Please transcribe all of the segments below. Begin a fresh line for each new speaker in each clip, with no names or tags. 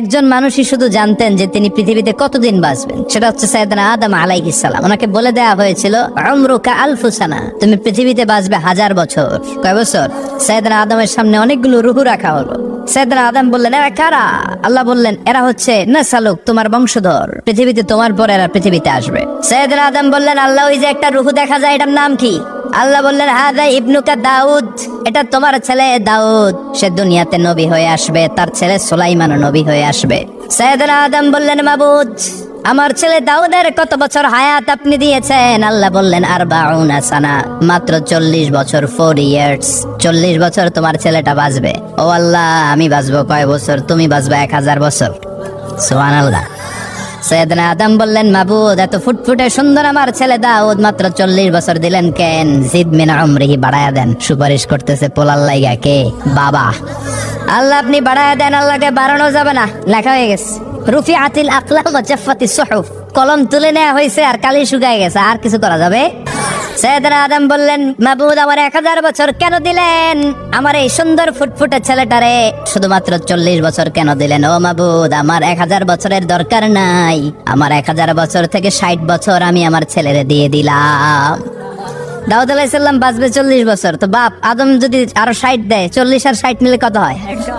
একজন মানুষই শুধু জানতেন যে তিনি পৃথিবীতে কতদিন বাঁচবেন, সেটা হচ্ছে সাইয়েদনা আদম আলাইহিস সালাম। ওনাকে বলে দেওয়া হয়েছিল উমরুকা আলফু সানা, তুমি পৃথিবীতে বাঁচবে 1000 বছর। কয় বছর? সাইয়েদনা আদমের সামনে অনেকগুলো রূহ রাখা হলো। সাইয়েদনা আদম বললেন, এরা কারা? আল্লাহ বললেন, এরা হচ্ছে নাসালুক, তোমার বংশধর, পৃথিবীতে তোমার পর এরা পৃথিবীতে আসবে। সাইয়েদনা আদম বললেন, আল্লাহ ওই যে একটা রূহ দেখা যায়, এটার নাম কি? আল্লাহ বললেন, হাদা ইবনুকা দাউদ, এটা তোমার ছেলে দাউদ, সে দুনিয়াতে নবী হয়ে আসবে, তার ছেলে সুলাইমান নবী হয়ে আসবে। সাইয়েদনা আদম বললেন, মাবুদ, আমার ছেলে দাউদের কত বছর হায়াত আপনি দিয়েছেন? আল্লাহ বললেন, 40 সানা, মাত্র 40 বছর, 4 ইয়ার্স। 40 বছর তোমার ছেলেটা বাঁচবে। ও আল্লাহ, আমি বাঁচবো কয় বছর? তুমি বাঁচবে 1000 বছর। সুবহানাল্লাহ। সাইয়েদনা আদম বললেন, মাবুদ, এত ফুটফুটে সুন্দর আমার ছেলে দাউদ, মাত্র 40 বছর দিলেন কেন? জিদ মিন উমরিহি, বাড়ায়া দেন। সুপারিশ করতেছে পোলার লাইগা কে? বাবা। আল্লাহ আপনি বাড়ায়া দেন। আল্লাহকে বাড়ানো যাবে না, লেখা হয়ে গেছে। রুফিআতিল আকলাম ওয়া জাফফাতিস সুহুফ, কলম তুলে নেওয়া হয়েছে আর কালি শুকায় গেছে, আর কিছু করা যাবে? সাইয়েদনা আদম বললেন, মাবুদ, আমার 1000 বছর কেন দিলেন? আমার এই সুন্দর ফুটফুটে ছেলেটারে শুধুমাত্র 40 বছর কেন দিলেন? ও মাবুদ, আমার 1000 বছরের দরকার নাই, আমার 1000 বছর থেকে 60 বছর আমি আমার ছেলেরে দিয়ে দিলাম। দাউদ আলাইহিস সালাম বাঁচবে 40 বছর, তো বাপ আদম যদি আরো 60 দেয়, 40 আর 60 মিলে কত হয়? 100।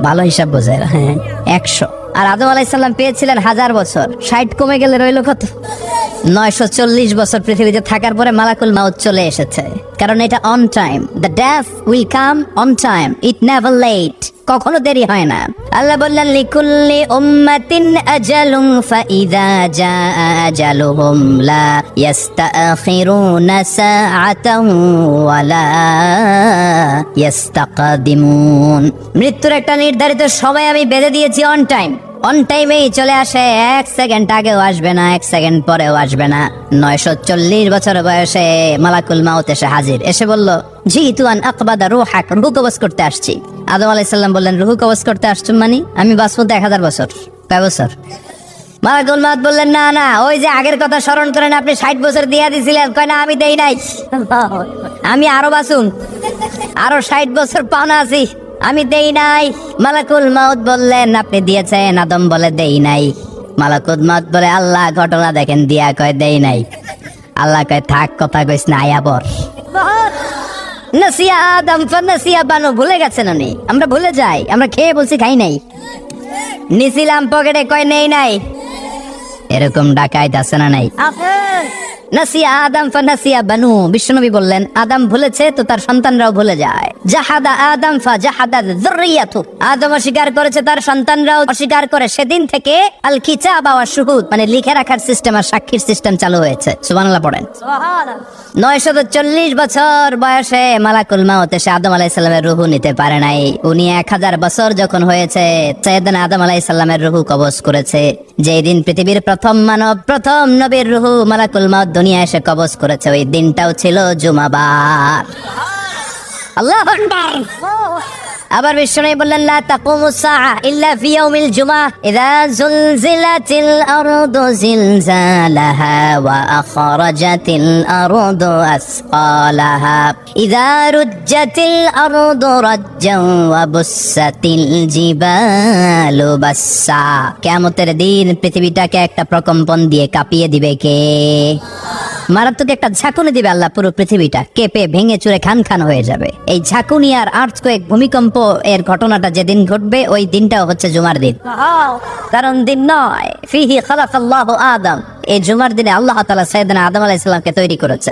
ভালো হিসাব বোঝে। হ্যাঁ, 100। আর আদম আলাইহিস সালাম পেয়েছিলেন 1000 বছর, 60 কমে গেলে রইল কত? 940 বছর পৃথিবীতে থাকার পরে মালাকুল মাউত চলে এসেছে, কারণ এটা on time. The death will come on time, it never late, কখনো দেরি হয় না। আল্লাহ বললেন, লিকুল্লি উম্মাতিন আজালুন ফাইযা জাআ আজালুহুম লা ইস্তাখিরুনা সাআতান ওয়া লা ইস্তাকদিমুন। মৃত্যুর একটা নির্ধারিত সময় আমি বেঁধে দিয়েছি, অন টাইম। অন টাইমেই চলে আসে, 1 সেকেন্ড আগেও আসবে না, 1 সেকেন্ড পরেও আসবে না। 940 বছর বয়সে মালাকুল মাউত এসে হাজির, এসে বলল, জিতু আন আকবাদা রূহাক, রূহ কবজ করতে আসছি। আদম আলাইহিস সালাম বললেন, রূহ কবজ করতে আসছো মানে? আমি বাঁচবো 1000 বছর। কয় বছর? মালাকুল মাউত বললেন, না না, ওই যে আগের কথা স্মরণ করেন, আপনি 60 বছর দিয়ে দিছিলেন। কয় না, আমি দেই নাই, আমি আরো বাঁচুন, আরো 60 বছর পাওনা আছি, আমি দেই নাই। মালাকুল মাউত বললেন, আপনি দিয়েছেন? আদম বলে, দেই নাই। মালাকুল মাউত বলে, আল্লাহ ঘটনা দেখেন, দিয়া কয় দেই নাই। আল্লাহ কয়, থাক, কথা কইস না, আয়াবর। নাসিয়া আদম ফানাসিয়া বানু, ভুলে গেছেন উনি। আমরা ভুলে যাই, আমরা খেয়ে বলছি খাই নাই, নিছিলাম পকেটে, কয় নেই নাই। এরকম ডাকাইত আছে না নাই? নাসিয়া আদম ফানাসিয়া বানু, বিশ্বনবী বললেন, আদম ভুলেছে তো তার সন্তানরাও ভুলে যায়। জাহাদা আদম ফাজাহাদা যুররিয়াতু, আদম অস্বীকার করেছে, তার সন্তানরাও অস্বীকার করে। সেদিন থেকে আল কিতাব ওয়া শুহুদ, মানে লিখে রাখার সিস্টেম আর সাক্ষীর সিস্টেম চালু হয়েছে। সুবহানাল্লাহ পড়েন। সুবহানাল্লাহ। 940 বছর বয়সে মালাকুল মাউত এসে আদম আলাইহিস সালামের রূহ নিতে পারে নাই। উনি 1000 বছর যখন হয়েছে, সাইয়েদনা আদম আলাইহিস সালামের রূহ কবজ করেছে। যেই দিন পৃথিবীর প্রথম মানব, প্রথম নবীর রূহ মালাকুল মাউত দুনিয়া এসে কবজ করেছে, ওই দিনটাও ছিল জুমাবার। আল্লাহু আকবার। আবার বিশ্বনবী বললেন, লা তাকুমুস সাআ ইল্লা ফি ইয়াউমিল জুমআহ, ইযা যুলজিলাতিল আরদু জিলজালাহা ওয়া আখরাজাতিল আরদু আসকালাহা, ইযা রুজ্জাতিল আরদু রাজ্জান ওয়া বুসাতিল জিবালু বাসসা। কিয়ামতের দিন পৃথিবীটাকে একটা প্রকম্পন দিয়ে কাঁপিয়ে দিবে কে? মারাত্মক একটা ঝাঁকুনি দিবে আল্লাহ, পুরো পৃথিবীটা কেঁপে ভেঙে চুরে খান খান হয়ে যাবে। এই ঝাঁকুনি আর আর্থকোয়েক, ভূমিকম্প এর ঘটনাটা যেদিন ঘটবে, ওই দিনটাও হচ্ছে জুমার দিন। কারণ দিন নয়, ফিহি খালাকাল্লাহু আদম, এই জুমার দিনে আল্লাহ তাআলা সাইয়েদনা আদম আলাইহিস সালামকে তৈরি করেছে।